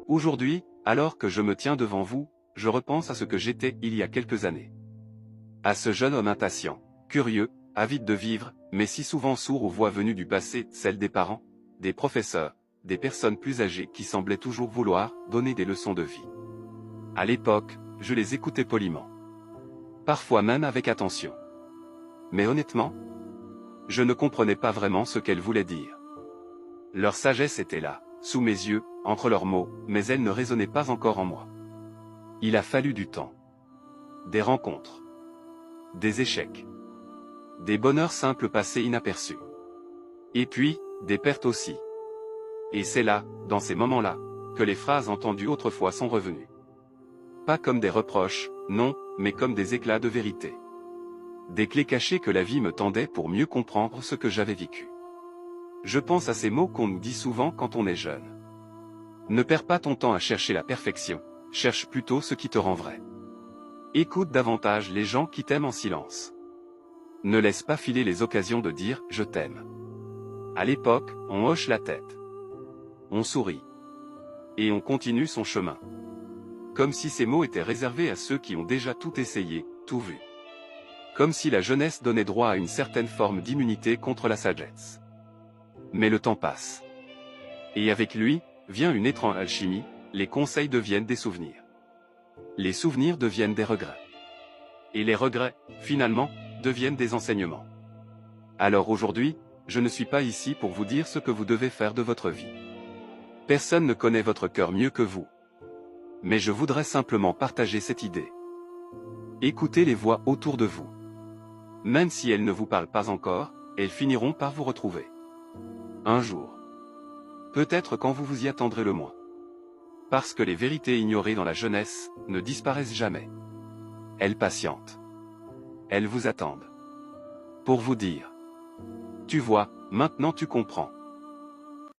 Aujourd'hui, alors que je me tiens devant vous, je repense à ce que j'étais il y a quelques années. À ce jeune homme impatient, curieux, avide de vivre, mais si souvent sourd aux voix venues du passé, celles des parents, des professeurs, des personnes plus âgées qui semblaient toujours vouloir donner des leçons de vie. À l'époque, je les écoutais poliment. Parfois même avec attention. Mais honnêtement, je ne comprenais pas vraiment ce qu'elles voulaient dire. Leur sagesse était là, sous mes yeux, entre leurs mots, mais elle ne résonnait pas encore en moi. Il a fallu du temps. Des rencontres. Des échecs. Des bonheurs simples passés inaperçus. Et puis, des pertes aussi. Et c'est là, dans ces moments-là, que les phrases entendues autrefois sont revenues. Pas comme des reproches, non, mais comme des éclats de vérité. Des clés cachées que la vie me tendait pour mieux comprendre ce que j'avais vécu. Je pense à ces mots qu'on nous dit souvent quand on est jeune. Ne perds pas ton temps à chercher la perfection, cherche plutôt ce qui te rend vrai. Écoute davantage les gens qui t'aiment en silence. Ne laisse pas filer les occasions de dire « je t'aime ». À l'époque, on hoche la tête. On sourit. Et on continue son chemin. Comme si ces mots étaient réservés à ceux qui ont déjà tout essayé, tout vu. Comme si la jeunesse donnait droit à une certaine forme d'immunité contre la sagesse. Mais le temps passe. Et avec lui, vient une étrange alchimie, les conseils deviennent des souvenirs. Les souvenirs deviennent des regrets. Et les regrets, finalement, deviennent des enseignements. Alors aujourd'hui, je ne suis pas ici pour vous dire ce que vous devez faire de votre vie. Personne ne connaît votre cœur mieux que vous. Mais je voudrais simplement partager cette idée. Écoutez les voix autour de vous. Même si elles ne vous parlent pas encore, elles finiront par vous retrouver. Un jour. Peut-être quand vous vous y attendrez le moins. Parce que les vérités ignorées dans la jeunesse ne disparaissent jamais. Elles patientent. Elles vous attendent. Pour vous dire. Tu vois, maintenant tu comprends.